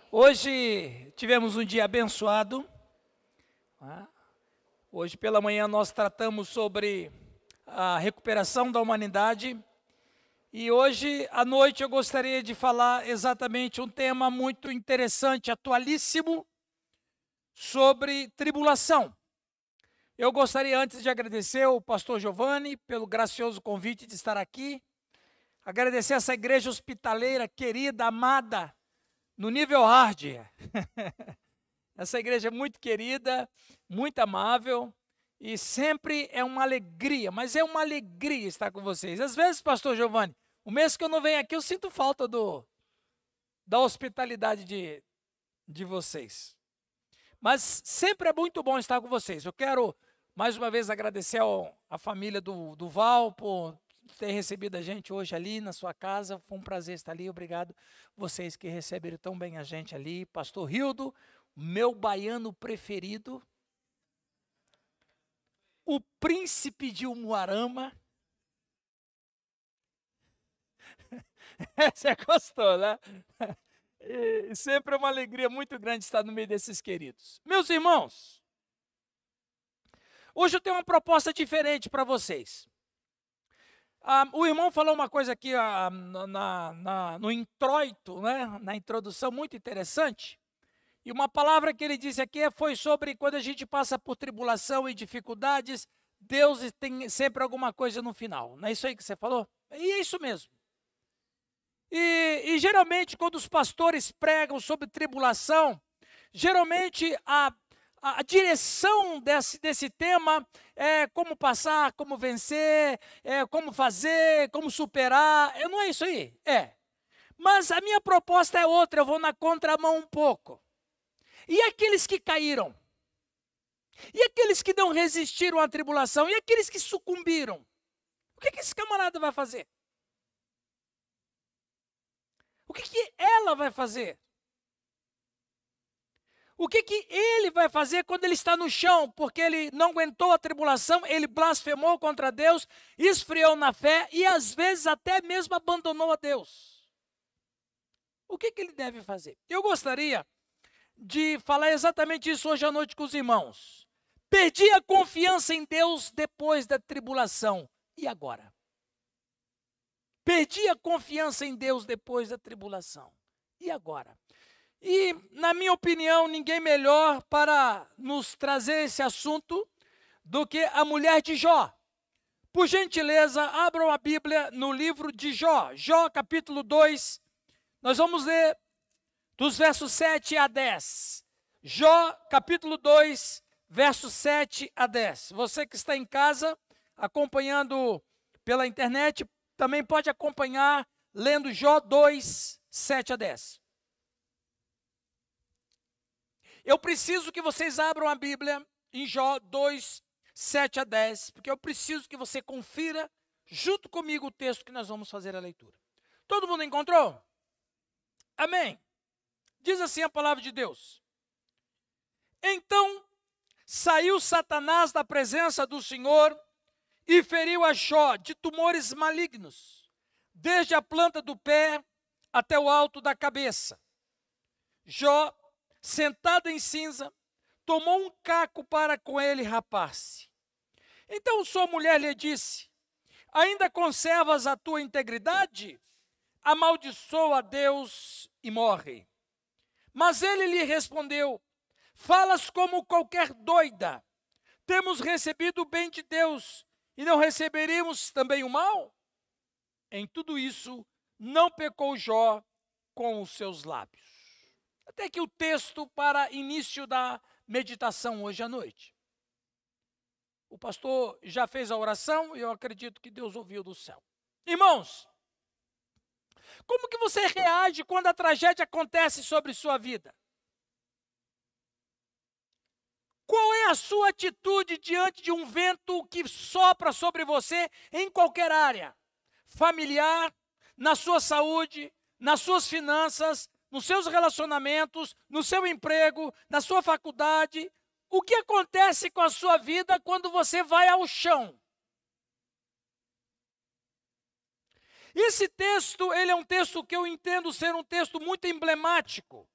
Hoje tivemos um dia abençoado. Hoje pela manhã nós tratamos sobre a recuperação da humanidade. E hoje à noite eu gostaria de falar exatamente um tema muito interessante, atualíssimo, sobre tribulação. Eu gostaria antes de agradecer ao pastor Giovanni pelo gracioso convite de estar aqui. Agradecer essa igreja hospitaleira, querida, amada, no nível hard. Essa igreja é muito querida, muito amável e sempre é uma alegria, mas é uma alegria estar com vocês. Às vezes, pastor Giovanni, o mês que eu não venho aqui, eu sinto falta da hospitalidade de vocês. Mas sempre é muito bom estar com vocês. Eu quero, mais uma vez, agradecer à família do Val por ter recebido a gente hoje ali na sua casa. Foi um prazer estar ali. Obrigado vocês que receberam tão bem a gente ali. Pastor Rildo, meu baiano preferido. O príncipe de Umuarama. Você gostou, né? E sempre é uma alegria muito grande estar no meio desses queridos. Meus irmãos, hoje eu tenho uma proposta diferente para vocês. O irmão falou uma coisa aqui no introito, né? Na introdução, muito interessante. E uma palavra que ele disse aqui foi sobre quando a gente passa por tribulação e dificuldades, Deus tem sempre alguma coisa no final. Não é isso aí que você falou? E é isso mesmo. E geralmente quando os pastores pregam sobre tribulação, geralmente a direção desse tema é como passar, como vencer, como fazer, como superar. Não é isso aí? É. Mas a minha proposta é outra, eu vou na contramão um pouco. E aqueles que caíram? E aqueles que não resistiram à tribulação? E aqueles que sucumbiram? O que esse camarada vai fazer? O que ela vai fazer? O que ele vai fazer quando ele está no chão? Porque ele não aguentou a tribulação, ele blasfemou contra Deus, esfriou na fé e às vezes até mesmo abandonou a Deus. O que ele deve fazer? Eu gostaria de falar exatamente isso hoje à noite com os irmãos. Perdi a confiança em Deus depois da tribulação. E agora? Perdi a confiança em Deus depois da tribulação. E agora? E, na minha opinião, ninguém melhor para nos trazer esse assunto do que a mulher de Jó. Por gentileza, abram a Bíblia no livro de Jó. Jó, capítulo 2. Nós vamos ler dos versos 7 a 10. Jó, capítulo 2, versos 7 a 10. Você que está em casa, acompanhando pela internet, também pode acompanhar lendo Jó 2, 7 a 10. Eu preciso que vocês abram a Bíblia em Jó 2, 7 a 10, porque eu preciso que você confira junto comigo o texto que nós vamos fazer a leitura. Todo mundo encontrou? Amém. Diz assim a palavra de Deus. Então saiu Satanás da presença do Senhor e feriu a Jó de tumores malignos, desde a planta do pé até o alto da cabeça. Jó, sentado em cinza, tomou um caco para com ele rapar-se. Então sua mulher lhe disse: ainda conservas a tua integridade? Amaldiçoa a Deus e morre. Mas ele lhe respondeu: falas como qualquer doida. Temos recebido o bem de Deus e não receberíamos também o mal? Em tudo isso, não pecou Jó com os seus lábios. Até aqui o texto para início da meditação hoje à noite. O pastor já fez a oração e eu acredito que Deus ouviu do céu. Irmãos, como que você reage quando a tragédia acontece sobre sua vida? Qual é a sua atitude diante de um vento que sopra sobre você em qualquer área? Familiar, na sua saúde, nas suas finanças, nos seus relacionamentos, no seu emprego, na sua faculdade. O que acontece com a sua vida quando você vai ao chão? Esse texto, ele é um texto que eu entendo ser um texto muito emblemático.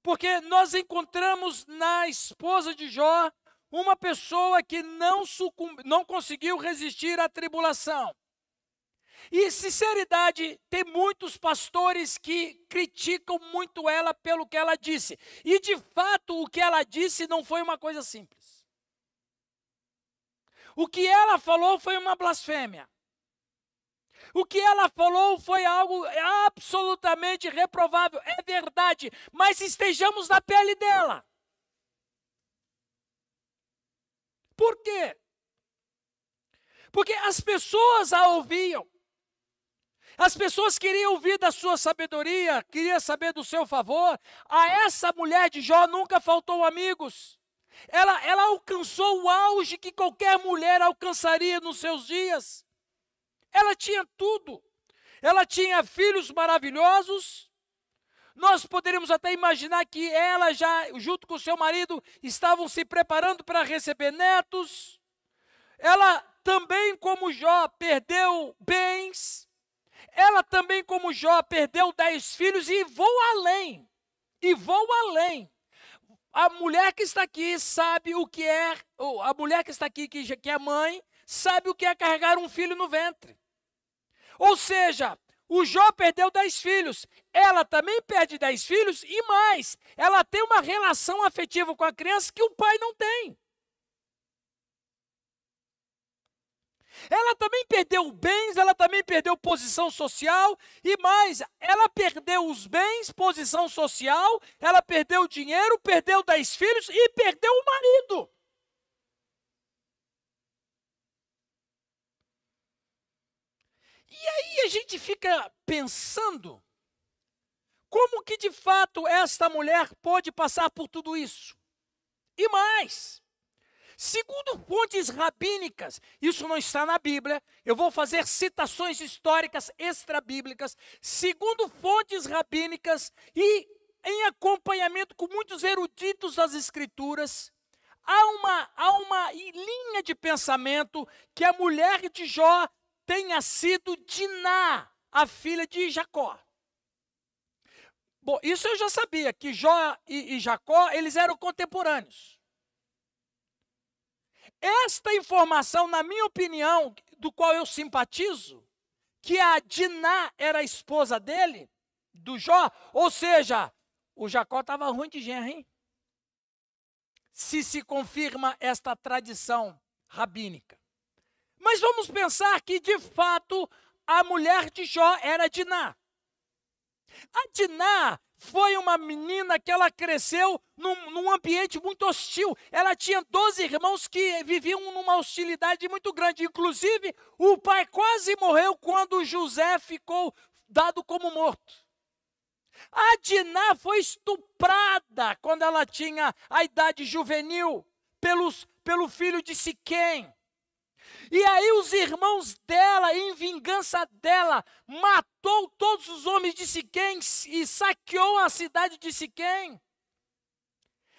Porque nós encontramos na esposa de Jó uma pessoa que não conseguiu resistir à tribulação. E sinceridade, tem muitos pastores que criticam muito ela pelo que ela disse. E de fato, o que ela disse não foi uma coisa simples. O que ela falou foi uma blasfêmia. O que ela falou foi algo absolutamente reprovável. É verdade, mas estejamos na pele dela. Por quê? Porque as pessoas a ouviam. As pessoas queriam ouvir da sua sabedoria, queriam saber do seu favor. A essa mulher de Jó nunca faltou amigos. Ela alcançou o auge que qualquer mulher alcançaria nos seus dias. Ela tinha tudo. Ela tinha filhos maravilhosos. Nós poderíamos até imaginar que ela já, junto com seu marido, estavam se preparando para receber netos. Ela também, como Jó, perdeu bens. Ela também, como Jó, perdeu 10 filhos e vou além. E vou além. A mulher que está aqui sabe o que é, a mulher que está aqui, que é mãe, sabe o que é carregar um filho no ventre. Ou seja, o Jó perdeu 10 filhos, ela também perde 10 filhos e mais, ela tem uma relação afetiva com a criança que o pai não tem. Ela também perdeu bens, ela também perdeu posição social e mais, ela perdeu os bens, posição social, ela perdeu dinheiro, perdeu 10 filhos e perdeu o marido. E aí a gente fica pensando, como que de fato esta mulher pôde passar por tudo isso? E mais, segundo fontes rabínicas, isso não está na Bíblia, eu vou fazer citações históricas extrabíblicas, segundo fontes rabínicas e em acompanhamento com muitos eruditos das Escrituras, há uma linha de pensamento que a mulher de Jó tenha sido Diná, a filha de Jacó. Bom, isso eu já sabia, que Jó e Jacó, eles eram contemporâneos. Esta informação, na minha opinião, do qual eu simpatizo, que a Diná era a esposa dele, do Jó, ou seja, o Jacó estava ruim de genro, hein? Se confirma esta tradição rabínica. Mas vamos pensar que, de fato, a mulher de Jó era Diná. A Diná foi uma menina que ela cresceu num ambiente muito hostil. Ela tinha 12 irmãos que viviam numa hostilidade muito grande. Inclusive, o pai quase morreu quando José ficou dado como morto. A Diná foi estuprada quando ela tinha a idade juvenil pelo filho de Siquém. E aí os irmãos dela, em vingança dela, matou todos os homens de Siquém e saqueou a cidade de Siquém.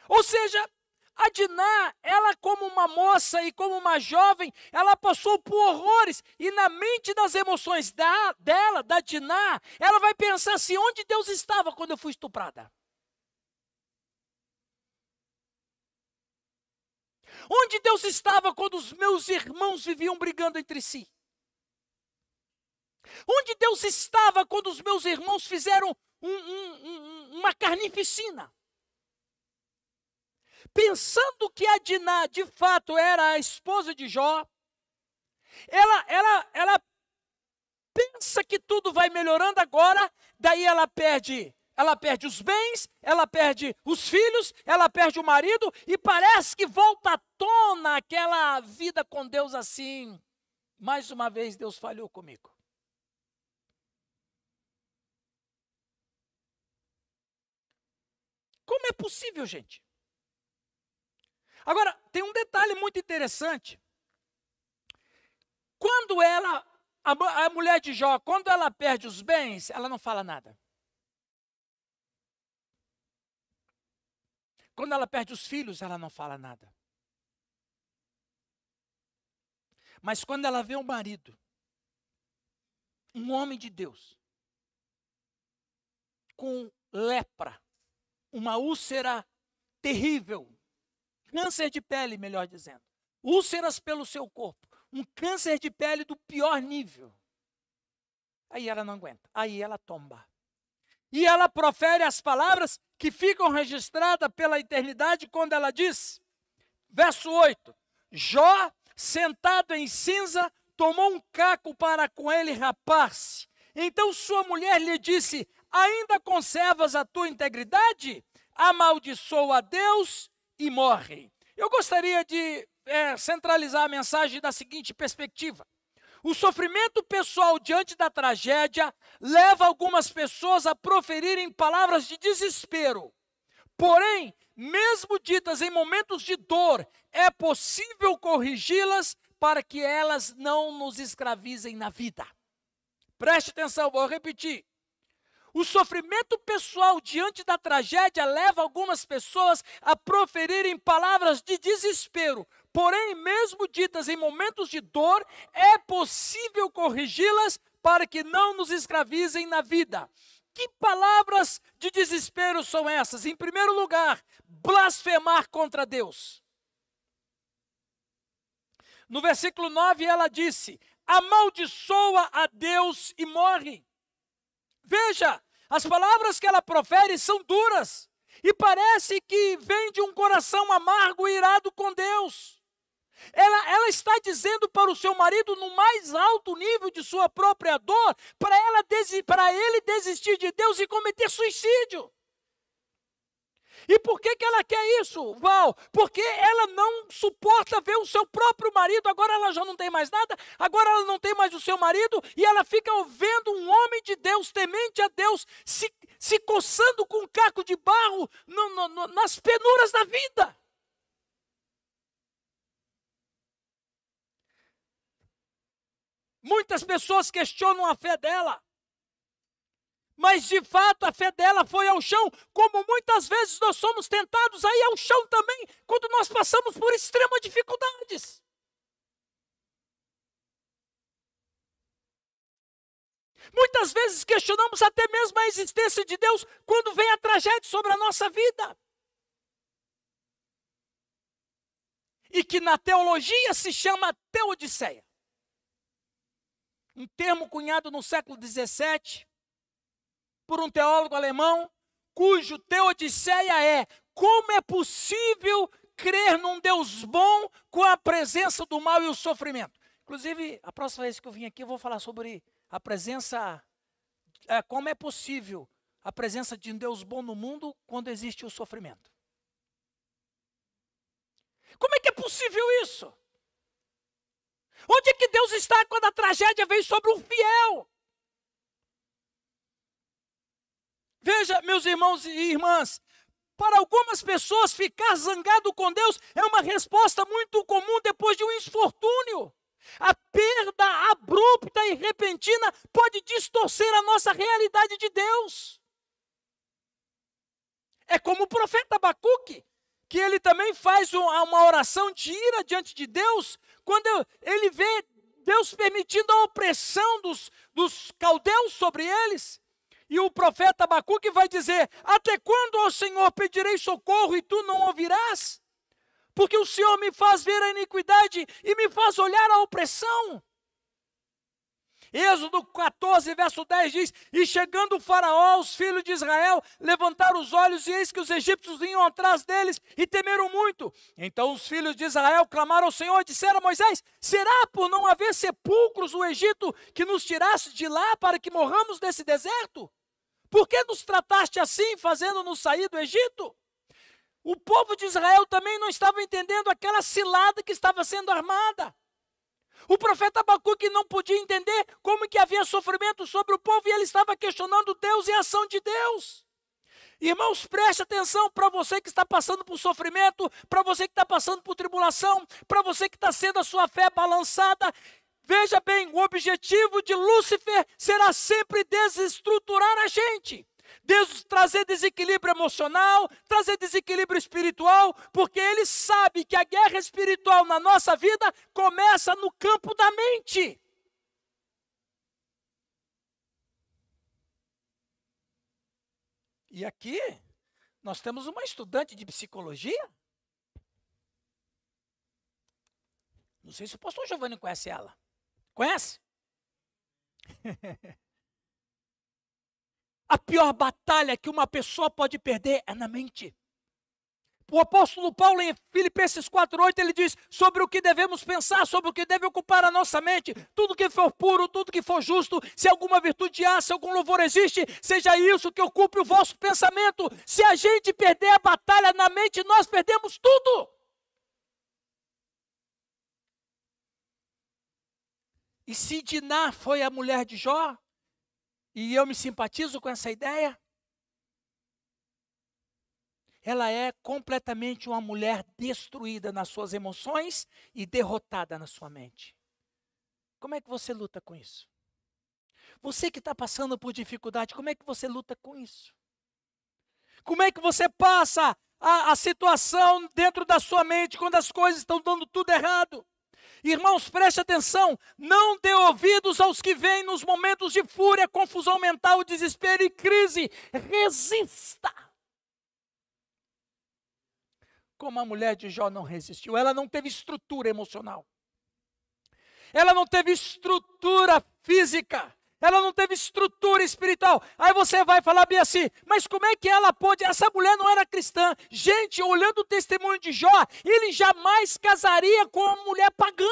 Ou seja, a Diná, ela como uma moça e como uma jovem, ela passou por horrores. E na mente das emoções dela, da Diná, ela vai pensar assim, onde Deus estava quando eu fui estuprada? Onde Deus estava quando os meus irmãos viviam brigando entre si? Onde Deus estava quando os meus irmãos fizeram uma carnificina? Pensando que a Diná, de fato, era a esposa de Jó, ela pensa que tudo vai melhorando agora, daí ela perde os bens, ela perde os filhos, ela perde o marido e parece que volta à tona aquela vida com Deus assim. Mais uma vez Deus falhou comigo. Como é possível, gente? Agora, tem um detalhe muito interessante. Quando a mulher de Jó, quando ela perde os bens, ela não fala nada. Quando ela perde os filhos, ela não fala nada. Mas quando ela vê o marido, um homem de Deus, com lepra, uma úlcera terrível, câncer de pele, melhor dizendo, úlceras pelo seu corpo, um câncer de pele do pior nível. Aí ela não aguenta, aí ela tomba. E ela profere as palavras que ficam registradas pela eternidade quando ela diz, verso 8, Jó, sentado em cinza, tomou um caco para com ele rapar-se. Então sua mulher lhe disse, ainda conservas a tua integridade? Amaldiçoa a Deus e morre. Eu gostaria de centralizar a mensagem da seguinte perspectiva. O sofrimento pessoal diante da tragédia leva algumas pessoas a proferirem palavras de desespero. Porém, mesmo ditas em momentos de dor, é possível corrigi-las para que elas não nos escravizem na vida. Preste atenção, vou repetir. O sofrimento pessoal diante da tragédia leva algumas pessoas a proferirem palavras de desespero. Porém, mesmo ditas em momentos de dor, é possível corrigi-las para que não nos escravizem na vida. Que palavras de desespero são essas? Em primeiro lugar, blasfemar contra Deus. No versículo 9 ela disse, amaldiçoa a Deus e morre. Veja, as palavras que ela profere são duras e parece que vem de um coração amargo e irado com Deus. Ela está dizendo para o seu marido, no mais alto nível de sua própria dor, para ele desistir de Deus e cometer suicídio. E por que ela quer isso, Val? Porque ela não suporta ver o seu próprio marido, agora ela já não tem mais nada, agora ela não tem mais o seu marido, e ela fica vendo um homem de Deus, temente a Deus, se coçando com um caco de barro nas penuras da vida. Muitas pessoas questionam a fé dela. Mas de fato a fé dela foi ao chão, como muitas vezes nós somos tentados a ir ao chão também, quando nós passamos por extremas dificuldades. Muitas vezes questionamos até mesmo a existência de Deus, quando vem a tragédia sobre a nossa vida. E que na teologia se chama teodiceia. Um termo cunhado no século XVII, por um teólogo alemão, cujo teodiceia é como é possível crer num Deus bom com a presença do mal e o sofrimento. Inclusive, a próxima vez que eu vim aqui, eu vou falar sobre a presença, como é possível a presença de um Deus bom no mundo quando existe o sofrimento. Como é que é possível isso? Onde é que Deus está quando a tragédia vem sobre um fiel? Veja, meus irmãos e irmãs, para algumas pessoas ficar zangado com Deus é uma resposta muito comum depois de um infortúnio. A perda abrupta e repentina pode distorcer a nossa realidade de Deus. É como o profeta Abacuque, que ele também faz uma oração de ira diante de Deus, quando ele vê Deus permitindo a opressão dos caldeus sobre eles. E o profeta Abacuque vai dizer, até quando, ó Senhor, pedirei socorro e tu não ouvirás? Porque o Senhor me faz ver a iniquidade e me faz olhar a opressão. Êxodo 14, verso 10 diz, e chegando o faraó, os filhos de Israel levantaram os olhos e eis que os egípcios vinham atrás deles e temeram muito. Então os filhos de Israel clamaram ao Senhor e disseram a Moisés, será por não haver sepulcros no Egito que nos tiraste de lá para que morramos nesse deserto? Por que nos trataste assim, fazendo-nos sair do Egito? O povo de Israel também não estava entendendo aquela cilada que estava sendo armada. O profeta Abacuque não podia entender como que havia sofrimento sobre o povo e ele estava questionando Deus e a ação de Deus. Irmãos, preste atenção para você que está passando por sofrimento, para você que está passando por tribulação, para você que está sendo a sua fé balançada. Veja bem, o objetivo de Lúcifer será sempre desestruturar a gente. Trazer desequilíbrio emocional, trazer desequilíbrio espiritual, porque ele sabe que a guerra espiritual na nossa vida começa no campo da mente. E aqui, Nós temos uma estudante de psicologia. Não sei se o pastor Giovanni conhece ela. Conhece? A pior batalha que uma pessoa pode perder é na mente. O apóstolo Paulo, em Filipenses 4:8, ele diz sobre o que devemos pensar, sobre o que deve ocupar a nossa mente. Tudo que for puro, tudo que for justo, se alguma virtude há, se algum louvor existe, seja isso que ocupe o vosso pensamento. Se a gente perder a batalha na mente, nós perdemos tudo. E se Diná foi a mulher de Jó, e eu me simpatizo com essa ideia, ela é completamente uma mulher destruída nas suas emoções e derrotada na sua mente. Como é que você luta com isso? Você que está passando por dificuldade, como é que você luta com isso? Como é que você passa a situação dentro da sua mente quando as coisas estão dando tudo errado? Irmãos, preste atenção, não dê ouvidos aos que vêm nos momentos de fúria, confusão mental, desespero e crise. Resista. Como a mulher de Jó não resistiu, ela não teve estrutura emocional. Ela não teve estrutura física. Ela não teve estrutura espiritual. Aí você vai falar bem assim, mas como é que ela pôde? Essa mulher não era cristã. Gente, olhando o testemunho de Jó, ele jamais casaria com uma mulher pagã.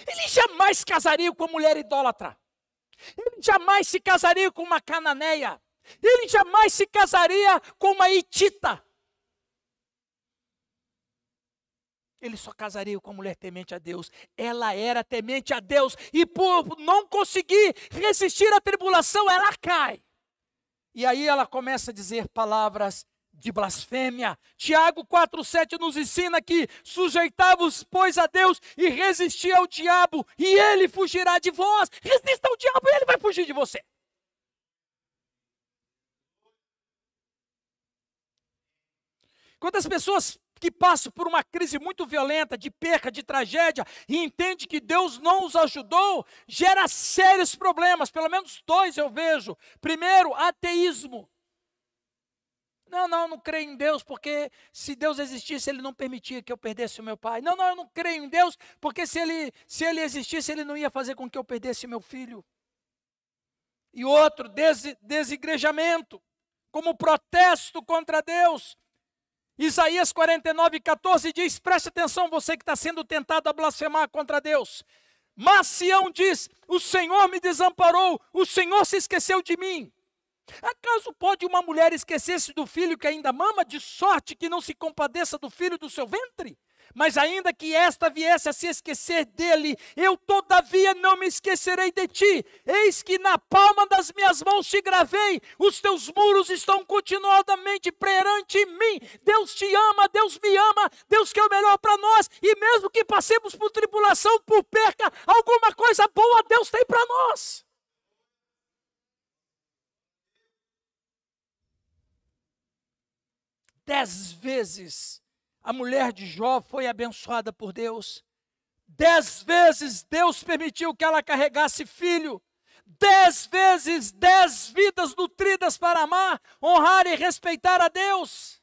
Ele jamais casaria com uma mulher idólatra. Ele jamais se casaria com uma cananeia. Ele jamais se casaria com uma hitita. Ele só casaria com uma mulher temente a Deus. Ela era temente a Deus. E por não conseguir resistir à tribulação, ela cai. E aí ela começa a dizer palavras de blasfêmia. Tiago 4,7 nos ensina que sujeitai-vos, pois, a Deus e resisti ao diabo, e ele fugirá de vós. Resista ao diabo e ele vai fugir de você. Quantas pessoas que passam por uma crise muito violenta, de perca, de tragédia, e entende que Deus não os ajudou, gera sérios problemas, pelo menos dois eu vejo. Primeiro, ateísmo. Não creio em Deus, porque se Deus existisse, Ele não permitia que eu perdesse o meu pai. Não, eu não creio em Deus, porque se ele existisse, Ele não ia fazer com que eu perdesse meu filho. E outro, desigrejamento, como protesto contra Deus. Isaías 49:14 diz, preste atenção você que está sendo tentado a blasfemar contra Deus. Mas Sião diz, o Senhor me desamparou, o Senhor se esqueceu de mim. Acaso pode uma mulher esquecer-se do filho que ainda mama, de sorte que não se compadeça do filho do seu ventre? Mas ainda que esta viesse a se esquecer dele, eu todavia não me esquecerei de ti. Eis que na palma das minhas mãos te gravei, os teus muros estão continuadamente perante mim. Deus te ama, Deus me ama, Deus quer o melhor para nós. E mesmo que passemos por tribulação, por perca, alguma coisa boa Deus tem para nós. Dez vezes a mulher de Jó foi abençoada por Deus. 10 vezes Deus permitiu que ela carregasse filho. 10 vezes, 10 vidas nutridas para amar, honrar e respeitar a Deus.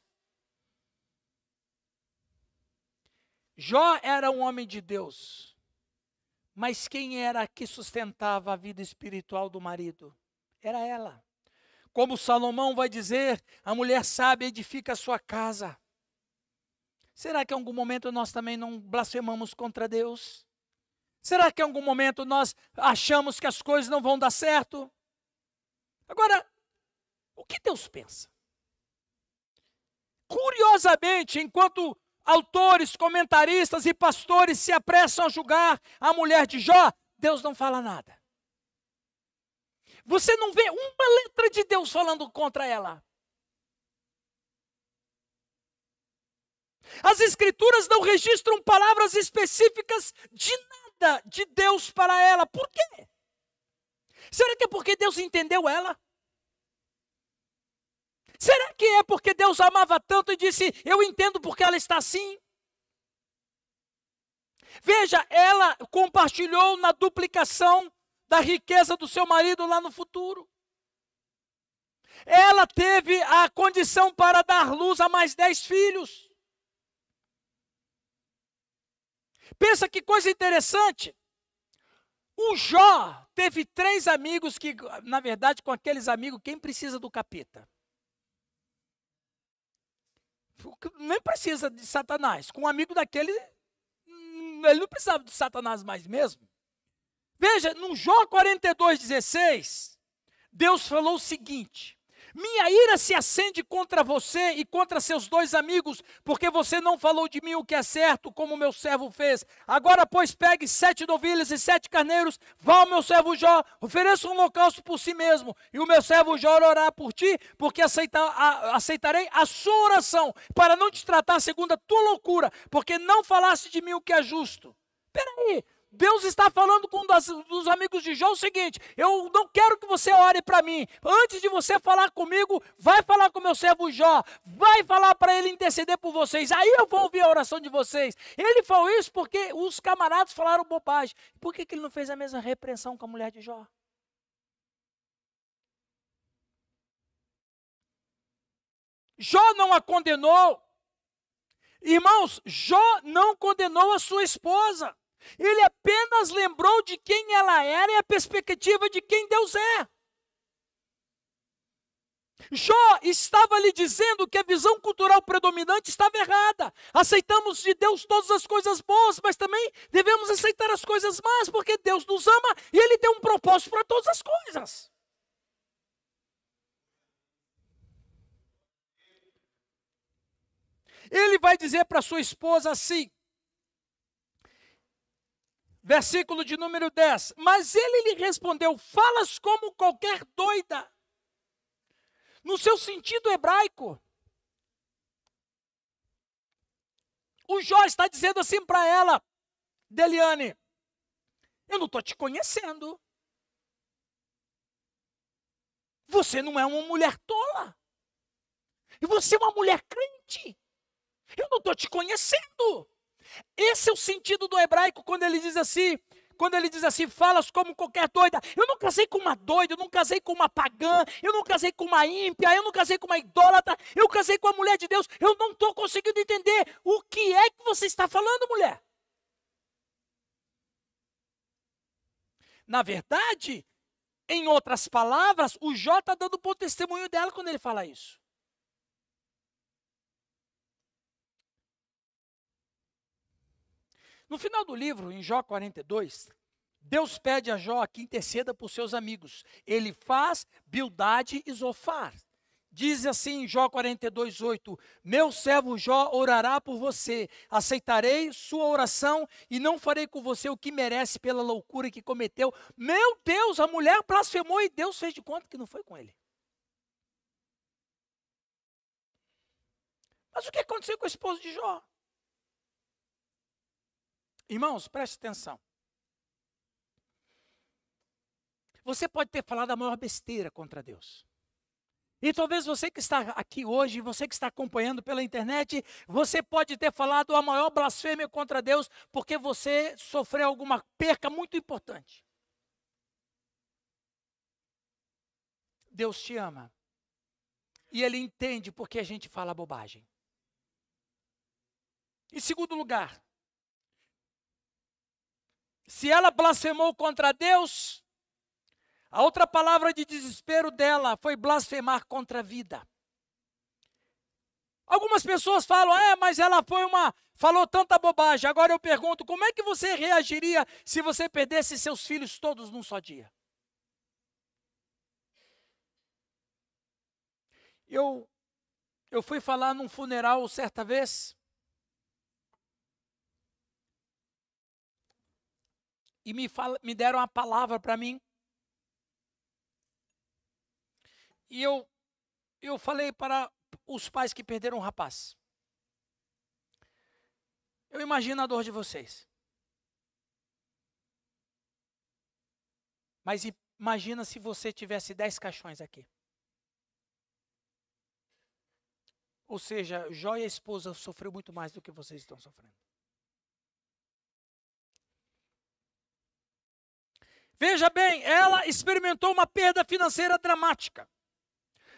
Jó era um homem de Deus. Mas quem era que sustentava a vida espiritual do marido? Era ela. Como Salomão vai dizer, a mulher sábia edifica a sua casa. Será que em algum momento nós também não blasfemamos contra Deus? Será que em algum momento nós achamos que as coisas não vão dar certo? Agora, o que Deus pensa? Curiosamente, enquanto autores, comentaristas e pastores se apressam a julgar a mulher de Jó, Deus não fala nada. Você não vê uma letra de Deus falando contra ela. As escrituras não registram palavras específicas de nada de Deus para ela. Por quê? Será que é porque Deus entendeu ela? Será que é porque Deus amava tanto e disse, eu entendo porque ela está assim? Veja, ela compartilhou na duplicação da riqueza do seu marido lá no futuro. Ela teve a condição para dar luz a mais 10 filhos. Pensa que coisa interessante. O Jó teve 3 amigos que, na verdade, com aqueles amigos, quem precisa do capeta? Nem precisa de Satanás. Com um amigo daquele, ele não precisava de Satanás mais mesmo. Veja, no Jó 42:16, Deus falou o seguinte: minha ira se acende contra você e contra seus 2 amigos, porque você não falou de mim o que é certo, como meu servo fez. Agora, pois, pegue 7 novilhas e 7 carneiros, vá ao meu servo Jó, ofereça um holocausto por si mesmo, e o meu servo Jó orará por ti, porque aceitarei a sua oração, para não te tratar segundo a tua loucura, porque não falaste de mim o que é justo. Peraí. Deus está falando com um dos amigos de Jó o seguinte: eu não quero que você ore para mim. Antes de você falar comigo, vai falar com meu servo Jó. Vai falar para ele interceder por vocês. Aí eu vou ouvir a oração de vocês. Ele falou isso porque os camaradas falaram bobagem. Por que ele não fez a mesma repreensão com a mulher de Jó? Jó não a condenou. Irmãos, Jó não condenou a sua esposa. Ele apenas lembrou de quem ela era e a perspectiva de quem Deus é. Jó estava lhe dizendo que a visão cultural predominante estava errada. Aceitamos de Deus todas as coisas boas, mas também devemos aceitar as coisas más, porque Deus nos ama e Ele tem um propósito para todas as coisas. Ele vai dizer para sua esposa assim, versículo de número 10. Mas ele lhe respondeu: falas como qualquer doida. No seu sentido hebraico, o Jó está dizendo assim para ela: Deliane, eu não estou te conhecendo. Você não é uma mulher tola. E você é uma mulher crente. Eu não estou te conhecendo. Esse é o sentido do hebraico quando ele diz assim, falas como qualquer doida. Eu não casei com uma doida, eu não casei com uma pagã, eu não casei com uma ímpia, eu não casei com uma idólatra, eu casei com a mulher de Deus. Eu não estou conseguindo entender o que é que você está falando, mulher. Na verdade, em outras palavras, o Jó está dando bom testemunho dela quando ele fala isso. No final do livro, em Jó 42, Deus pede a Jó que interceda por seus amigos. Ele faz Bildade e Zofar. Diz assim em Jó 42:8, meu servo Jó orará por você, aceitarei sua oração e não farei com você o que merece pela loucura que cometeu. Meu Deus, a mulher blasfemou e Deus fez de conta que não foi com ele. Mas o que aconteceu com a esposa de Jó? Irmãos, preste atenção. Você pode ter falado a maior besteira contra Deus. E talvez você que está aqui hoje, você que está acompanhando pela internet, você pode ter falado a maior blasfêmia contra Deus porque você sofreu alguma perca muito importante. Deus te ama. E Ele entende porque a gente fala bobagem. Em segundo lugar, se ela blasfemou contra Deus, a outra palavra de desespero dela foi blasfemar contra a vida. Algumas pessoas falam, mas ela falou tanta bobagem. Agora eu pergunto, como é que você reagiria se você perdesse seus filhos todos num só dia? Eu fui falar num funeral certa vez, e me deram uma palavra para mim. E eu falei para os pais que perderam um rapaz. Eu imagino a dor de vocês. Mas imagina se você tivesse 10 caixões aqui. Ou seja, Jó e a esposa sofreu muito mais do que vocês estão sofrendo. Veja bem, ela experimentou uma perda financeira dramática.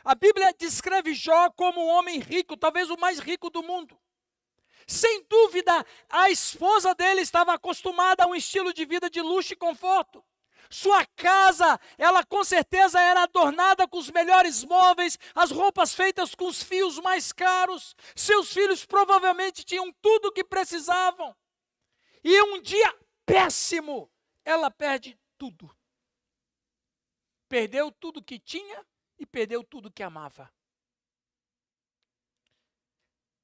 A Bíblia descreve Jó como um homem rico, talvez o mais rico do mundo. Sem dúvida, a esposa dele estava acostumada a um estilo de vida de luxo e conforto. Sua casa, ela com certeza era adornada com os melhores móveis, as roupas feitas com os fios mais caros. Seus filhos provavelmente tinham tudo o que precisavam. E um dia péssimo, ela perde tudo. Perdeu tudo que tinha e perdeu tudo que amava.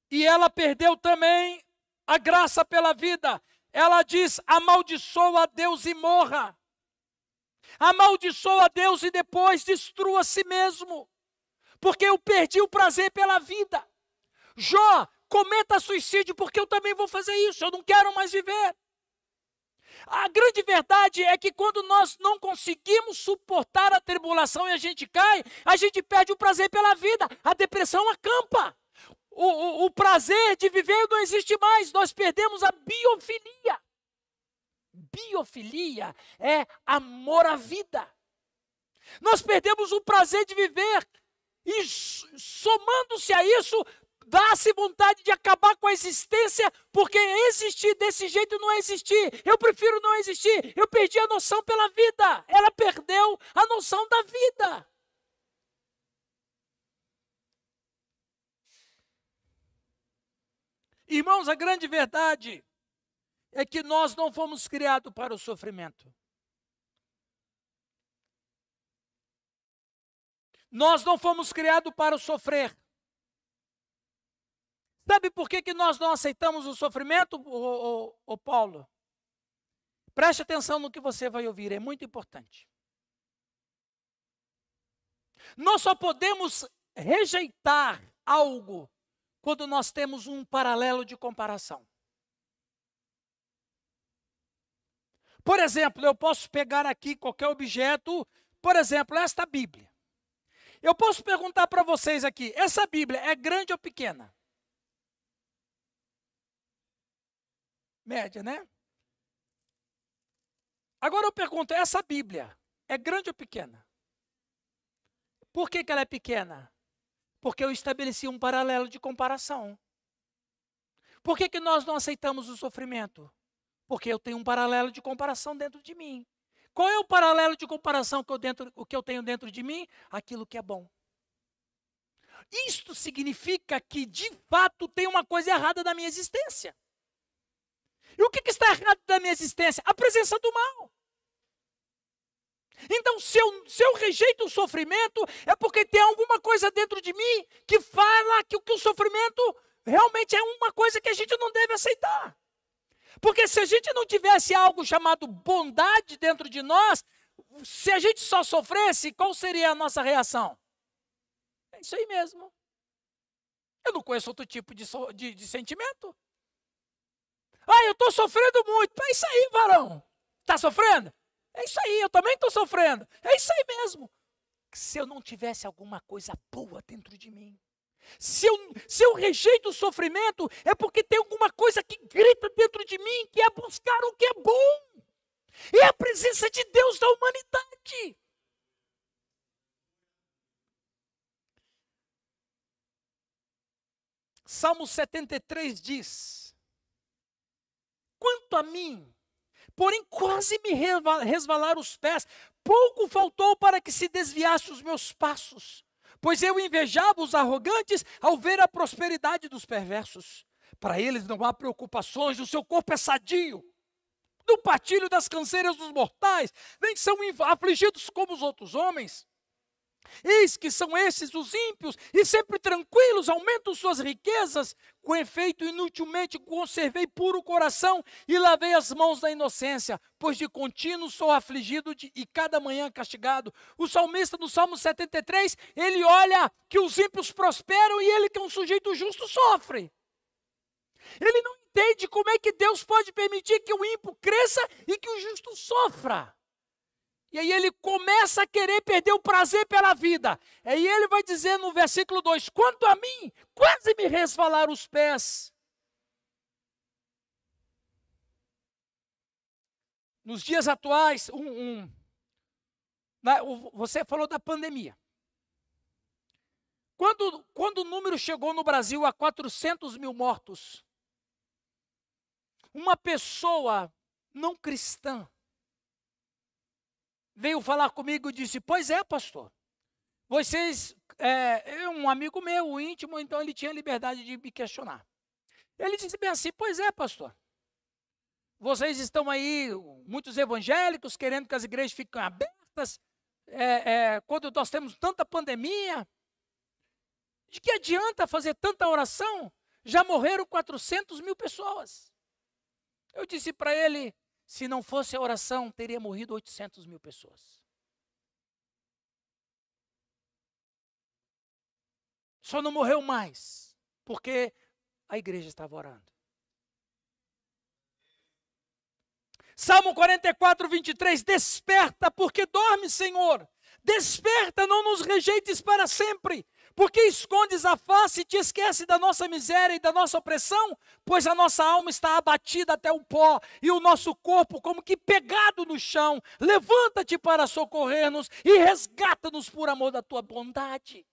E ela perdeu também a graça pela vida. Ela diz: amaldiçoa a Deus e morra. Amaldiçoa a Deus e depois destrua a si mesmo. Porque eu perdi o prazer pela vida. Jó, cometa suicídio porque eu também vou fazer isso. Eu não quero mais viver. A grande verdade é que quando nós não conseguimos suportar a tribulação e a gente cai, a gente perde o prazer pela vida. A depressão acampa. O prazer de viver não existe mais. Nós perdemos a biofilia. Biofilia é amor à vida. Nós perdemos o prazer de viver. E somando-se a isso, dá-se vontade de acabar com a existência, porque existir desse jeito não é existir. Eu prefiro não existir. Eu perdi a noção pela vida. Ela perdeu a noção da vida. Irmãos, a grande verdade é que nós não fomos criados para o sofrimento. Nós não fomos criados para o sofrer. Sabe por que nós não aceitamos o sofrimento, Paulo? Preste atenção no que você vai ouvir, é muito importante. Nós só podemos rejeitar algo quando nós temos um paralelo de comparação. Por exemplo, eu posso pegar aqui qualquer objeto, por exemplo, esta Bíblia. Eu posso perguntar para vocês aqui, essa Bíblia é grande ou pequena? Média, né? Agora eu pergunto, essa Bíblia é grande ou pequena? Por que ela é pequena? Porque eu estabeleci um paralelo de comparação. Por que nós não aceitamos o sofrimento? Porque eu tenho um paralelo de comparação dentro de mim. Qual é o paralelo de comparação que eu tenho dentro de mim? Aquilo que é bom. Isto significa que, de fato, tem uma coisa errada na minha existência. E o que está errado na minha existência? A presença do mal. Então, se eu rejeito o sofrimento, é porque tem alguma coisa dentro de mim que fala que o sofrimento realmente é uma coisa que a gente não deve aceitar. Porque se a gente não tivesse algo chamado bondade dentro de nós, se a gente só sofresse, qual seria a nossa reação? É isso aí mesmo. Eu não conheço outro tipo de sentimento. Eu estou sofrendo muito. É isso aí, varão. Está sofrendo? É isso aí, eu também estou sofrendo. É isso aí mesmo. Se eu não tivesse alguma coisa boa dentro de mim, se eu rejeito o sofrimento, é porque tem alguma coisa que grita dentro de mim, que é buscar o que é bom. É a presença de Deus da humanidade. Salmo 73 diz: quanto a mim, porém quase me resvalaram os pés, pouco faltou para que se desviasse os meus passos. Pois eu invejava os arrogantes ao ver a prosperidade dos perversos. Para eles não há preocupações, o seu corpo é sadio. No partilho das canseiras dos mortais, nem são afligidos como os outros homens. Eis que são esses os ímpios, e sempre tranquilos aumentam suas riquezas. Com efeito, inutilmente conservei puro o coração e lavei as mãos da inocência, pois de contínuo sou afligido e cada manhã castigado. O salmista no Salmo 73, ele olha que os ímpios prosperam e ele, que é um sujeito justo, sofre. Ele não entende como é que Deus pode permitir que o ímpio cresça e que o justo sofra. E aí ele começa a querer perder o prazer pela vida. Aí ele vai dizer no versículo 2, quanto a mim, quase me resvalaram os pés. Nos dias atuais, você falou da pandemia. Quando o número chegou no Brasil a 400 mil mortos, uma pessoa não cristã veio falar comigo e disse: pois é, pastor, vocês, um amigo meu, íntimo, então ele tinha liberdade de me questionar. Ele disse bem assim: pois é, pastor, vocês estão aí, muitos evangélicos, querendo que as igrejas fiquem abertas, quando nós temos tanta pandemia, de que adianta fazer tanta oração? Já morreram 400 mil pessoas. Eu disse para ele: se não fosse a oração, teria morrido 800 mil pessoas. Só não morreu mais, porque a igreja estava orando. Salmo 44, 23, desperta, porque dorme, Senhor. Desperta, não nos rejeites para sempre. Porque escondes a face e te esquece da nossa miséria e da nossa opressão? Pois a nossa alma está abatida até o pó, e o nosso corpo como que pegado no chão. Levanta-te para socorrer-nos e resgata-nos por amor da tua bondade.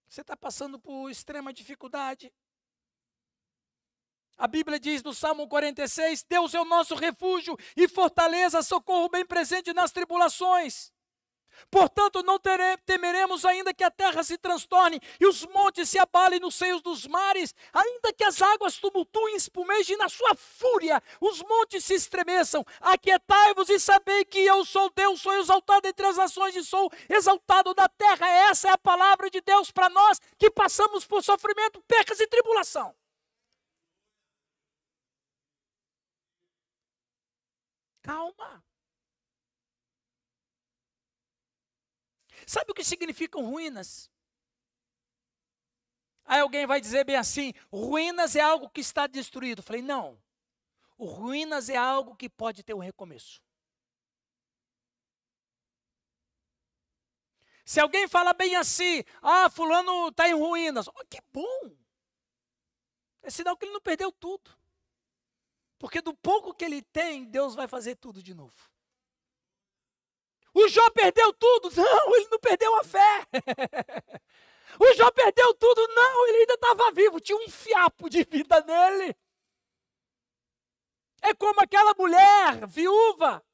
Você está passando por extrema dificuldade. A Bíblia diz no Salmo 46, Deus é o nosso refúgio e fortaleza, socorro bem presente nas tribulações. Portanto, não temeremos ainda que a terra se transtorne e os montes se abalem nos seios dos mares, ainda que as águas tumultuem, espumejem na sua fúria, os montes se estremeçam. Aquietai-vos e sabei que eu sou Deus, sou exaltado entre as nações e sou exaltado da terra. Essa é a palavra de Deus para nós que passamos por sofrimento, percas e tribulação. Calma. Sabe o que significam ruínas? Aí alguém vai dizer bem assim: ruínas é algo que está destruído. Eu falei: não. O ruínas é algo que pode ter um recomeço. Se alguém fala bem assim: fulano está em ruínas. Oh, que bom. É sinal que ele não perdeu tudo. Porque do pouco que ele tem, Deus vai fazer tudo de novo. O Jó perdeu tudo? Não, ele não perdeu a fé. O Jó perdeu tudo? Não, ele ainda estava vivo, tinha um fiapo de vida nele. É como aquela mulher viúva.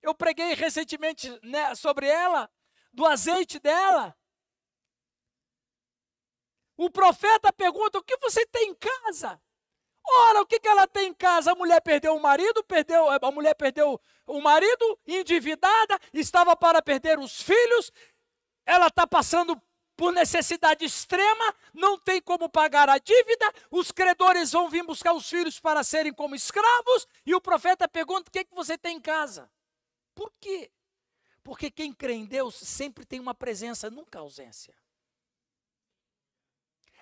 Eu preguei recentemente, né, sobre ela, do azeite dela. O profeta pergunta: o que você tem em casa? Ora, o que ela tem em casa? A mulher perdeu o marido, endividada, estava para perder os filhos, ela está passando por necessidade extrema, não tem como pagar a dívida, os credores vão vir buscar os filhos para serem como escravos, e o profeta pergunta: o que você tem em casa? Por quê? Porque quem crê em Deus sempre tem uma presença, nunca ausência.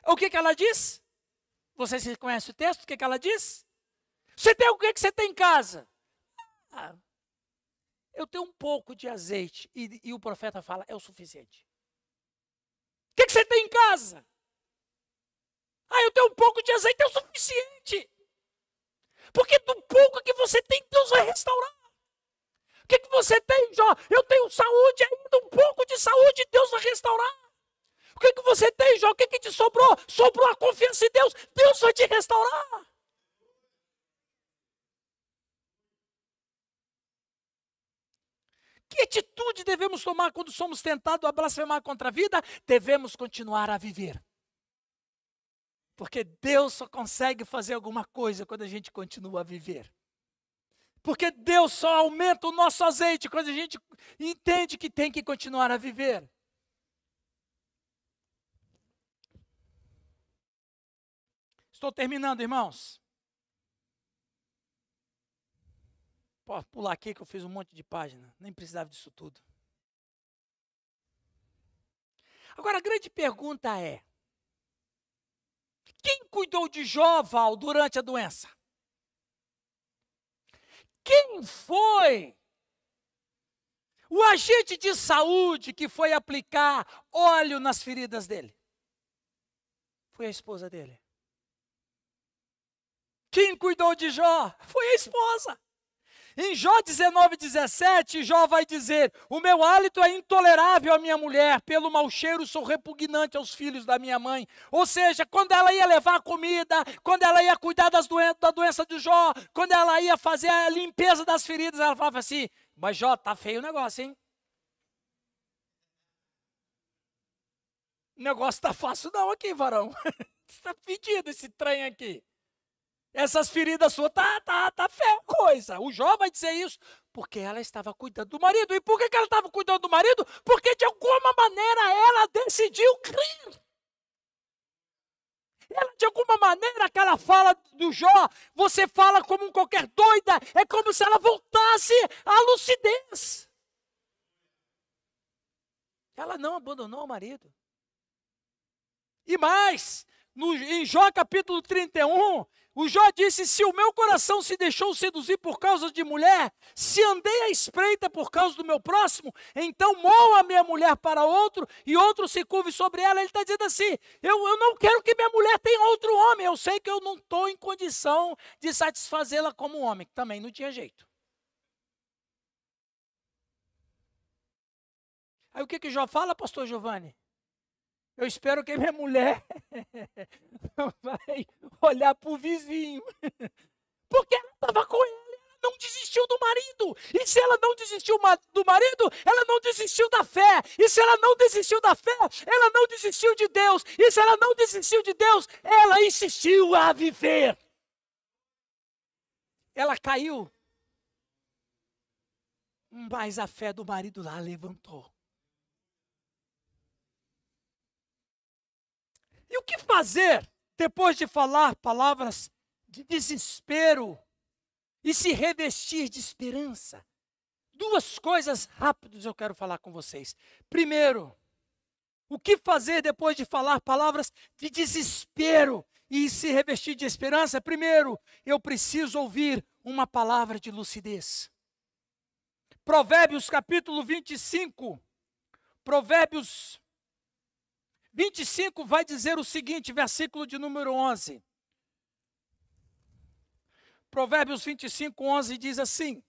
O que ela diz? Vocês conhecem o texto? O que ela diz? O que você tem em casa? Eu tenho um pouco de azeite. E o profeta fala: é o suficiente. O que você tem em casa? Eu tenho um pouco de azeite, é o suficiente. Porque do pouco que você tem, Deus vai restaurar. O que você tem, Jó? Eu tenho saúde ainda, um pouco de saúde, Deus vai restaurar. O que você tem, Jó? O que te sobrou? Sobrou a confiança em Deus. Deus vai te restaurar. Que atitude devemos tomar quando somos tentados a blasfemar contra a vida? Devemos continuar a viver. Porque Deus só consegue fazer alguma coisa quando a gente continua a viver. Porque Deus só aumenta o nosso azeite quando a gente entende que tem que continuar a viver. Estou terminando, irmãos. Pode pular aqui que eu fiz um monte de página. Nem precisava disso tudo. Agora, a grande pergunta é: quem cuidou de Jó, Val, durante a doença? Quem foi o agente de saúde que foi aplicar óleo nas feridas dele? Foi a esposa dele. Quem cuidou de Jó? Foi a esposa. Em Jó 19:17, Jó vai dizer: o meu hálito é intolerável à minha mulher, pelo mau cheiro sou repugnante aos filhos da minha mãe. Ou seja, quando ela ia levar comida, quando ela ia cuidar da doença de Jó, quando ela ia fazer a limpeza das feridas, ela falava assim: mas Jó, tá feio o negócio, hein? O negócio tá fácil não aqui, varão. Está fedido esse trem aqui. Essas feridas suas, tá feia coisa. O Jó vai dizer isso porque ela estava cuidando do marido. E por que ela estava cuidando do marido? Porque de alguma maneira ela decidiu crer. Ela, de alguma maneira, aquela fala do Jó, você fala como qualquer doida, é como se ela voltasse à lucidez. Ela não abandonou o marido. E mais, em Jó capítulo 31, o Jó disse: se o meu coração se deixou seduzir por causa de mulher, se andei à espreita por causa do meu próximo, então moa a minha mulher para outro, e outro se curve sobre ela. Ele está dizendo assim: eu não quero que minha mulher tenha outro homem, eu sei que eu não estou em condição de satisfazê-la como homem, também não tinha jeito. Aí o que Jó fala, pastor Giovanni? Eu espero que minha mulher não vai olhar para o vizinho. Porque ela estava com ele, ela não desistiu do marido. E se ela não desistiu do marido, ela não desistiu da fé. E se ela não desistiu da fé, ela não desistiu de Deus. E se ela não desistiu de Deus, ela insistiu a viver. Ela caiu, mas a fé do marido lá levantou. E o que fazer depois de falar palavras de desespero e se revestir de esperança? Duas coisas rápidas eu quero falar com vocês. Primeiro, o que fazer depois de falar palavras de desespero e se revestir de esperança? Primeiro, eu preciso ouvir uma palavra de lucidez. Provérbios capítulo 25, Provérbios 25 vai dizer o seguinte, versículo de número 11. Provérbios 25, 11 diz assim: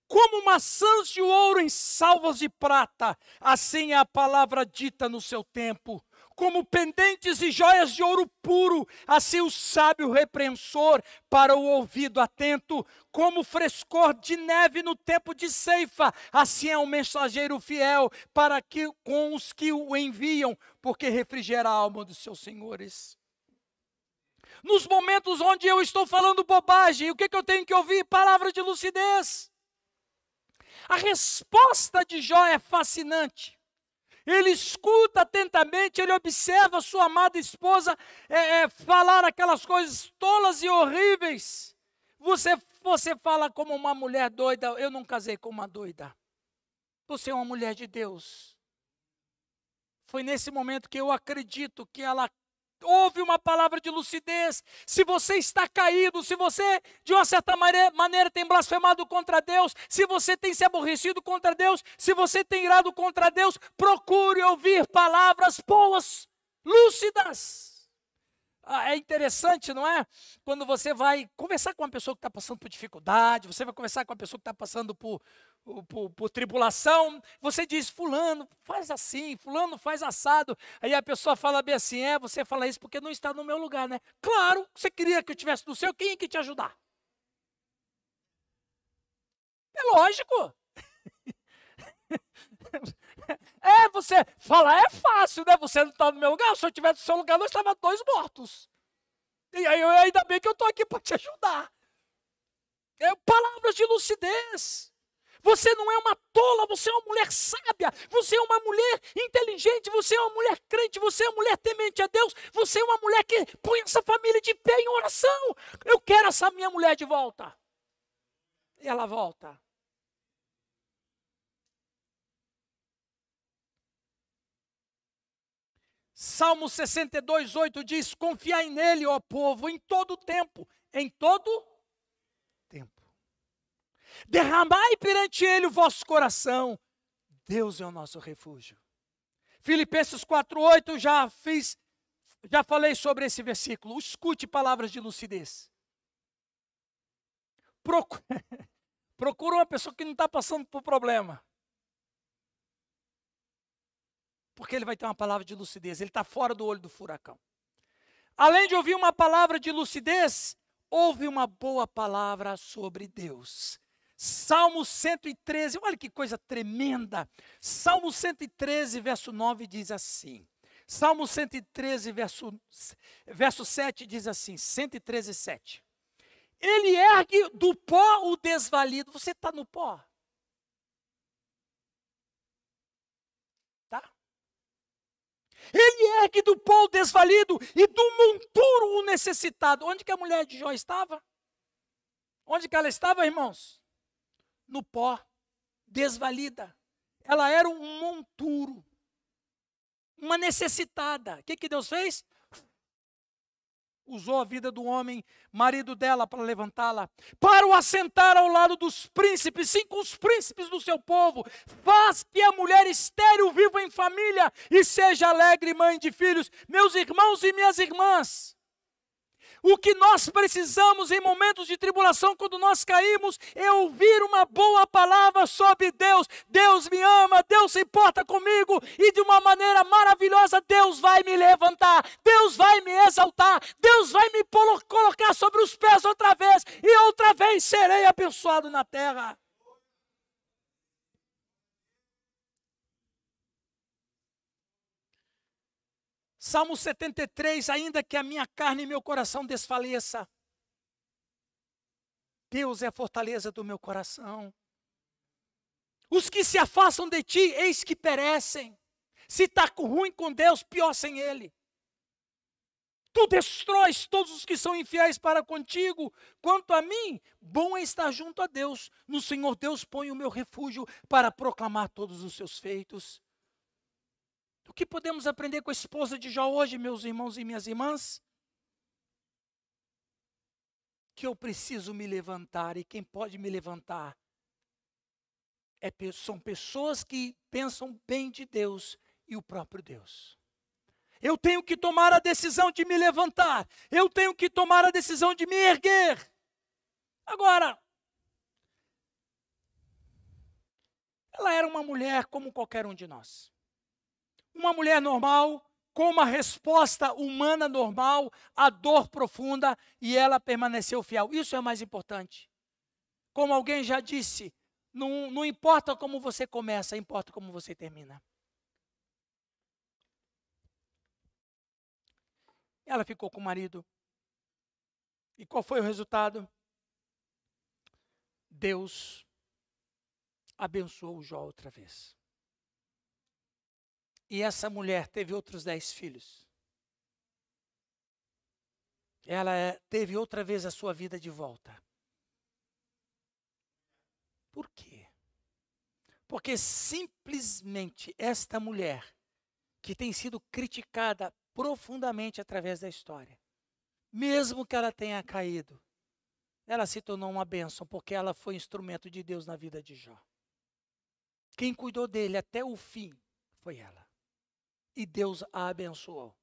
como maçãs de ouro em salvas de prata, assim é a palavra dita no seu tempo. Como pendentes e joias de ouro puro, assim o sábio repreensor para o ouvido atento. Como frescor de neve no tempo de ceifa, assim é o mensageiro fiel para que com os que o enviam, porque refrigera a alma dos seus senhores. Nos momentos onde eu estou falando bobagem, o que eu tenho que ouvir? Palavra de lucidez. A resposta de Jó é fascinante. Ele escuta atentamente, ele observa sua amada esposa falar aquelas coisas tolas e horríveis. Você fala como uma mulher doida. Eu não casei com uma doida. Você é uma mulher de Deus. Foi nesse momento que eu acredito que ela ouve uma palavra de lucidez. Se você está caído, se você de uma certa maneira tem blasfemado contra Deus, se você tem se aborrecido contra Deus, se você tem irado contra Deus, procure ouvir palavras boas, lúcidas. É interessante, não é? Quando você vai conversar com uma pessoa que está passando por dificuldade, você vai conversar com uma pessoa que está passando por tribulação, você diz: fulano faz assim, fulano faz assado. Aí a pessoa fala bem assim: você fala isso porque não está no meu lugar, né? Claro, você queria que eu estivesse no seu, quem ia que te ajudar? É lógico. Você falar é fácil, né? Você não está no meu lugar, se eu estivesse no seu lugar, nós estávamos dois mortos. E aí, ainda bem que eu estou aqui para te ajudar. Palavras de lucidez. Você não é uma tola, você é uma mulher sábia, você é uma mulher inteligente, você é uma mulher crente, você é uma mulher temente a Deus, você é uma mulher que põe essa família de pé em oração. Eu quero essa minha mulher de volta. E ela volta. Salmo 62, 8 diz: confiai nele, ó povo, em todo tempo. Em todo tempo. Derramai perante ele o vosso coração. Deus é o nosso refúgio. Filipenses 4:8, já falei sobre esse versículo. Escute palavras de lucidez. Procura uma pessoa que não está passando por problema. Porque ele vai ter uma palavra de lucidez. Ele está fora do olho do furacão. Além de ouvir uma palavra de lucidez, ouve uma boa palavra sobre Deus. Salmo 113, olha que coisa tremenda. Salmo 113, verso 9 diz assim. Salmo 113, verso 7 diz assim, 113, 7. Ele ergue do pó o desvalido. Você está no pó? Tá? Ele ergue do pó o desvalido e do monturo o necessitado. Onde que a mulher de Jó estava? Onde que ela estava, irmãos? No pó, desvalida. Ela era um monturo, uma necessitada. O que Deus fez? Usou a vida do homem, marido dela, para levantá-la, para o assentar ao lado dos príncipes, sim, com os príncipes do seu povo. Faz que a mulher estéril viva em família e seja alegre mãe de filhos. Meus irmãos e minhas irmãs, o que nós precisamos em momentos de tribulação, quando nós caímos, é ouvir uma boa palavra sobre Deus. Deus me ama, Deus se importa comigo e de uma maneira maravilhosa Deus vai me levantar, Deus vai me exaltar, Deus vai me colocar sobre os pés outra vez e outra vez serei abençoado na terra. Salmo 73, ainda que a minha carne e meu coração desfaleça, Deus é a fortaleza do meu coração. Os que se afastam de ti, eis que perecem. Se está ruim com Deus, pior sem Ele. Tu destróis todos os que são infiéis para contigo. Quanto a mim, bom é estar junto a Deus. No Senhor Deus põe o meu refúgio para proclamar todos os seus feitos. O que podemos aprender com a esposa de Jó hoje, meus irmãos e minhas irmãs? Que eu preciso me levantar, e quem pode me levantar são pessoas que pensam bem de Deus e o próprio Deus. Eu tenho que tomar a decisão de me levantar, eu tenho que tomar a decisão de me erguer. Agora, ela era uma mulher como qualquer um de nós. Uma mulher normal, com uma resposta humana normal, à dor profunda, e ela permaneceu fiel. Isso é o mais importante. Como alguém já disse, não importa como você começa, importa como você termina. Ela ficou com o marido. E qual foi o resultado? Deus abençoou Jó outra vez. E essa mulher teve outros 10 filhos. Ela teve outra vez a sua vida de volta. Por quê? Porque simplesmente esta mulher, que tem sido criticada profundamente através da história, mesmo que ela tenha caído, ela se tornou uma bênção, porque ela foi instrumento de Deus na vida de Jó. Quem cuidou dele até o fim foi ela. E Deus a abençoou.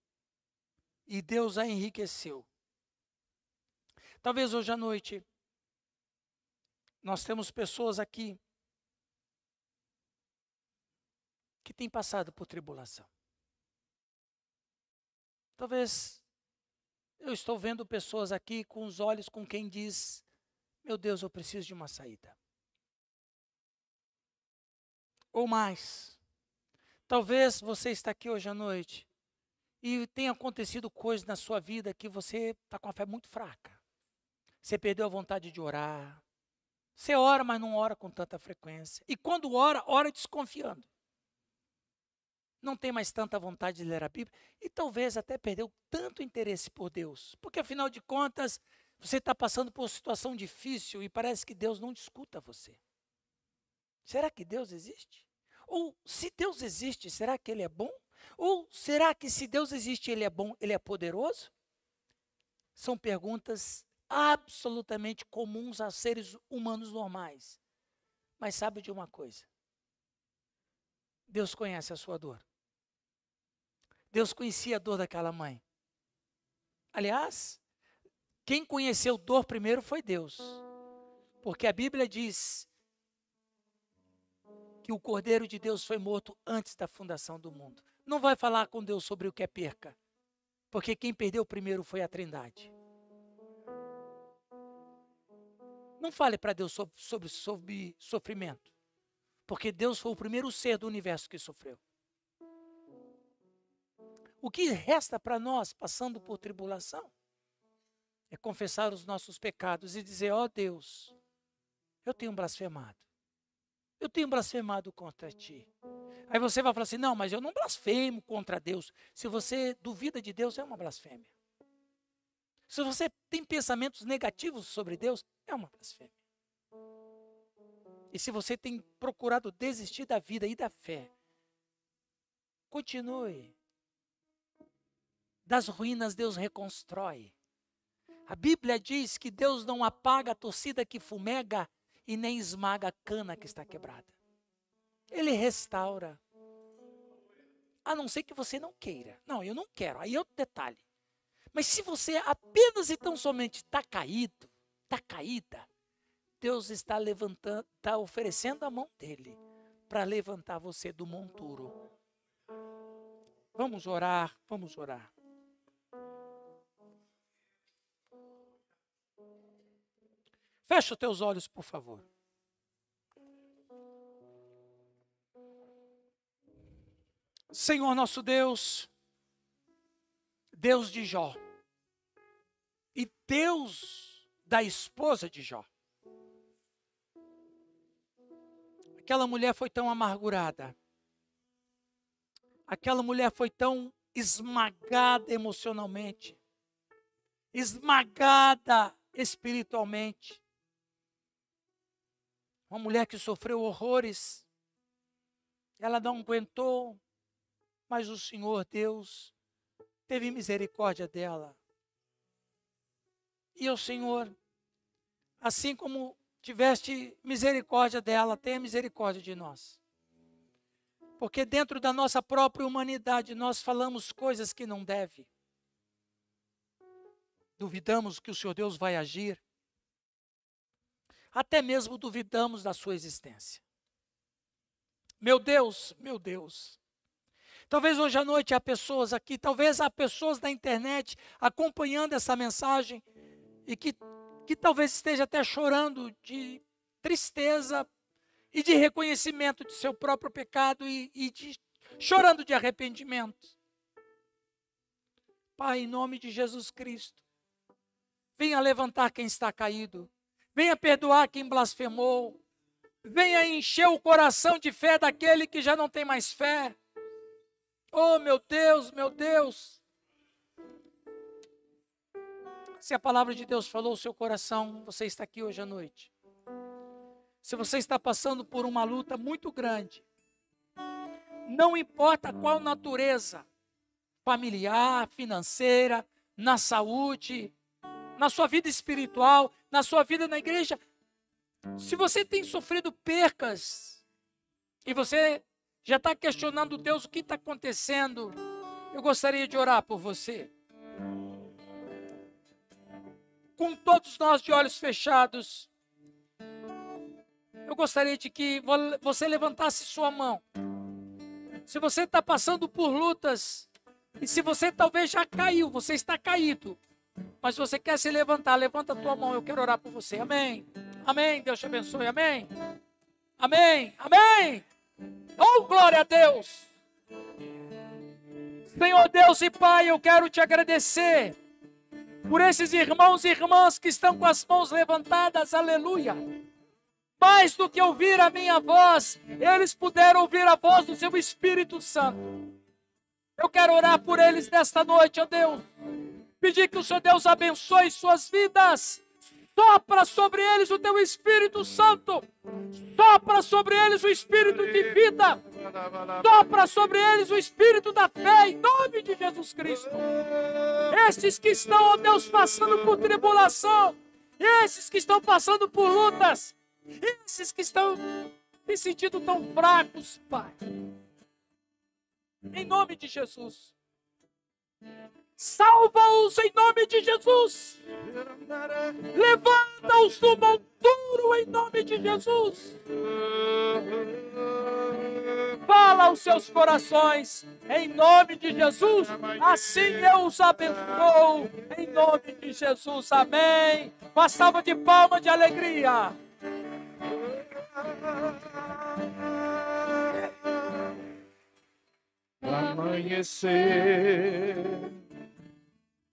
E Deus a enriqueceu. Talvez hoje à noite, nós temos pessoas aqui que têm passado por tribulação. Talvez eu estou vendo pessoas aqui com os olhos com quem diz, meu Deus, eu preciso de uma saída. Ou mais. Talvez você está aqui hoje à noite e tenha acontecido coisas na sua vida que você está com a fé muito fraca. Você perdeu a vontade de orar. Você ora, mas não ora com tanta frequência. E quando ora, ora desconfiando. Não tem mais tanta vontade de ler a Bíblia. E talvez até perdeu tanto interesse por Deus. Porque afinal de contas, você está passando por uma situação difícil e parece que Deus não escuta você. Será que Deus existe? Ou se Deus existe, será que Ele é bom? Ou será que se Deus existe, Ele é bom, Ele é poderoso? São perguntas absolutamente comuns a seres humanos normais. Mas sabe de uma coisa? Deus conhece a sua dor. Deus conhecia a dor daquela mãe. Aliás, quem conheceu dor primeiro foi Deus. Porque a Bíblia diz que o Cordeiro de Deus foi morto antes da fundação do mundo. Não vai falar com Deus sobre o que é perca, porque quem perdeu primeiro foi a Trindade. Não fale para Deus sobre sofrimento, porque Deus foi o primeiro ser do universo que sofreu. O que resta para nós, passando por tribulação, é confessar os nossos pecados e dizer: ó Deus, eu tenho blasfemado. Eu tenho blasfemado contra ti. Aí você vai falar assim: não, mas eu não blasfemo contra Deus. Se você duvida de Deus, é uma blasfêmia. Se você tem pensamentos negativos sobre Deus, é uma blasfêmia. E se você tem procurado desistir da vida e da fé, continue. Das ruínas Deus reconstrói. A Bíblia diz que Deus não apaga a torcida que fumega e nem esmaga a cana que está quebrada. Ele restaura. A não ser que você não queira. Não, eu não quero. Aí é outro detalhe. Mas se você apenas e tão somente está caído, está caída, Deus está levantando, está oferecendo a mão dele para levantar você do monturo. Vamos orar, vamos orar. Fecha os teus olhos, por favor. Senhor nosso Deus, Deus de Jó e Deus da esposa de Jó. Aquela mulher foi tão amargurada. Aquela mulher foi tão esmagada emocionalmente, esmagada espiritualmente. Uma mulher que sofreu horrores. Ela não aguentou, mas o Senhor Deus teve misericórdia dela. E o Senhor, assim como tiveste misericórdia dela, tenha misericórdia de nós. Porque dentro da nossa própria humanidade nós falamos coisas que não deve. Duvidamos que o Senhor Deus vai agir. Até mesmo duvidamos da sua existência. Meu Deus, meu Deus. Talvez hoje à noite há pessoas aqui, talvez há pessoas na internet acompanhando essa mensagem e que talvez esteja até chorando de tristeza e de reconhecimento de seu próprio pecado chorando de arrependimento. Pai, em nome de Jesus Cristo, venha levantar quem está caído. Venha perdoar quem blasfemou. Venha encher o coração de fé daquele que já não tem mais fé. Oh, meu Deus, meu Deus. Se a palavra de Deus falou o seu coração, você está aqui hoje à noite. Se você está passando por uma luta muito grande, não importa qual natureza, familiar, financeira, na saúde, na sua vida espiritual, na sua vida na igreja, se você tem sofrido percas e você já está questionando Deus o que está acontecendo, eu gostaria de orar por você. Com todos nós de olhos fechados, eu gostaria de que você levantasse sua mão. Se você está passando por lutas, e se você talvez já caiu, você está caído, mas você quer se levantar, levanta a tua mão, eu quero orar por você. Amém. Amém. Deus te abençoe. Amém. Amém. Amém. Oh, glória a Deus. Senhor Deus e Pai, eu quero te agradecer por esses irmãos e irmãs que estão com as mãos levantadas. Aleluia. Mais do que ouvir a minha voz, eles puderam ouvir a voz do seu Espírito Santo. Eu quero orar por eles nesta noite, ó Deus. Pedir que o Senhor Deus abençoe suas vidas. Sopra sobre eles o teu Espírito Santo. Sopra sobre eles o Espírito de vida. Sopra sobre eles o Espírito da fé, em nome de Jesus Cristo. Estes que estão, ó Deus, passando por tribulação. Esses que estão passando por lutas. Esses que estão se sentindo tão fracos, Pai. Em nome de Jesus. Salva-os em nome de Jesus. Levanta-os do monturo em nome de Jesus. Fala aos seus corações em nome de Jesus. Assim eu os abençoo em nome de Jesus. Amém. Uma salva de palmas de alegria. Amanhecer